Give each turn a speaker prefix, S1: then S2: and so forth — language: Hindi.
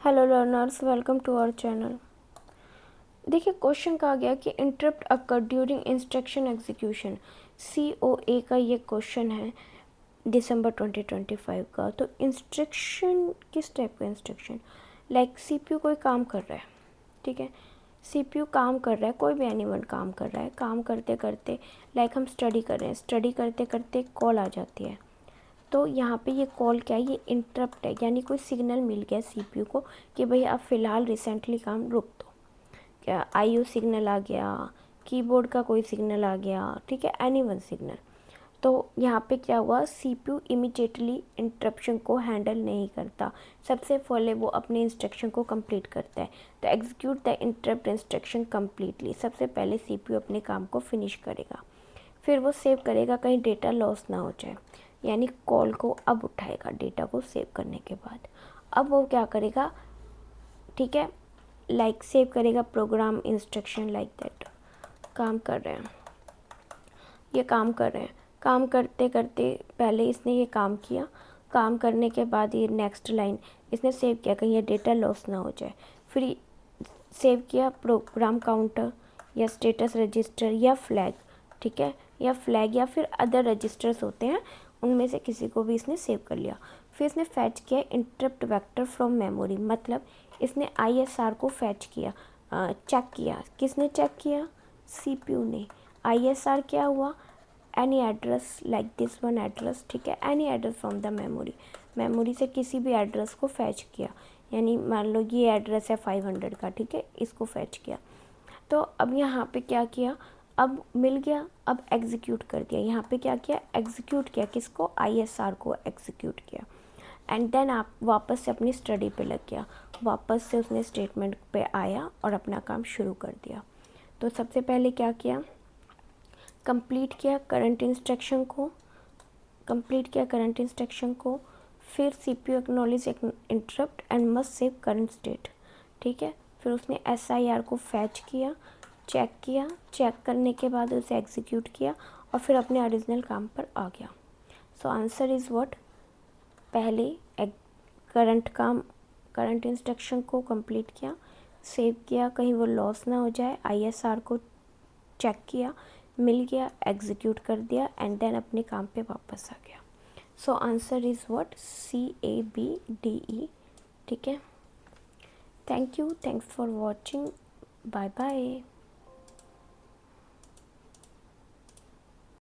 S1: Hello learners, welcome to our channel. देखिए क्वेश्चन कहा गया कि interrupt occur during instruction execution. COA का ये क्वेश्चन है दिसंबर 2025 का। तो इंस्ट्रक्शन किस टाइप का इंस्ट्रक्शन, लाइक CPU कोई काम कर रहा है, ठीक है। CPU काम कर रहा है, कोई भी एनीवन काम कर रहा है, काम करते करते लाइक हम स्टडी कर रहे हैं, स्टडी करते करते कॉल आ जाती है। तो यहाँ पे ये कॉल क्या है, ये इंटरप्ट है, यानी कोई सिग्नल मिल गया CPU को कि भाई आप फ़िलहाल रिसेंटली काम रोक दो। क्या IO सिग्नल आ गया, कीबोर्ड का कोई सिग्नल आ गया, ठीक है, एनीवन सिग्नल। तो यहाँ पे क्या हुआ, CPU इमीडिएटली इंटरप्शन को हैंडल नहीं करता, सबसे पहले वो अपने इंस्ट्रक्शन को कंप्लीट करता है। तो execute the interrupt instruction completely, सबसे पहले CPU अपने काम को फिनिश करेगा, फिर वो सेव करेगा कहीं डेटा लॉस ना हो जाए, यानी कॉल को अब उठाएगा डेटा को सेव करने के बाद। अब वो क्या करेगा, ठीक है, लाइक सेव करेगा प्रोग्राम इंस्ट्रक्शन लाइक दैट। काम कर रहे हैं, ये काम कर रहे हैं, काम करते करते पहले इसने ये काम किया, काम करने के बाद ये नेक्स्ट लाइन इसने सेव किया कहीं ये डेटा लॉस ना हो जाए। फिर सेव किया प्रोग्राम काउंटर या स्टेटस रजिस्टर या फ्लैग, ठीक है, या फ्लैग या फिर अदर रजिस्टर्स होते हैं, उनमें से किसी को भी इसने सेव कर लिया। फिर इसने फैच किया इंटरप्ट वेक्टर फ्रॉम मेमोरी, मतलब इसने ISR को फैच किया, चेक किया। किसने चेक किया, CPU ने। ISR क्या हुआ, any address like this one address, ठीक है, any address from the memory, memory से किसी भी एड्रेस को फैच किया, यानी मान लो ये एड्रेस है 500 का, ठीक है, इसको फैच किया। तो अब यहाँ पे क्या किया, अब मिल गया, अब एग्जीक्यूट कर दिया। यहाँ पे क्या किया, एग्जीक्यूट किया, किसको, ISR को एग्जीक्यूट किया। एंड देन आप वापस से अपनी स्टडी पे लग गया, वापस से उसने स्टेटमेंट पे आया और अपना काम शुरू कर दिया। तो सबसे पहले क्या किया, कंप्लीट किया करंट इंस्ट्रक्शन को, कंप्लीट किया करंट इंस्ट्रक्शन को। फिर CPU acknowledge interrupt and must save current state, ठीक है। फिर उसने SIR को फैच किया, चेक किया, चेक करने के बाद उसे एग्जीक्यूट किया और फिर अपने ओरिजिनल काम पर आ गया। सो आंसर इज़ व्हाट, पहले करंट काम, करंट इंस्ट्रक्शन को कंप्लीट किया, सेव किया कहीं वो लॉस ना हो जाए, ISR को चेक किया, मिल गया, एग्जीक्यूट कर दिया एंड देन अपने काम पे वापस आ गया। So answer is what, CABDE, ठीक है। Thank you, thanks for watching, bye bye.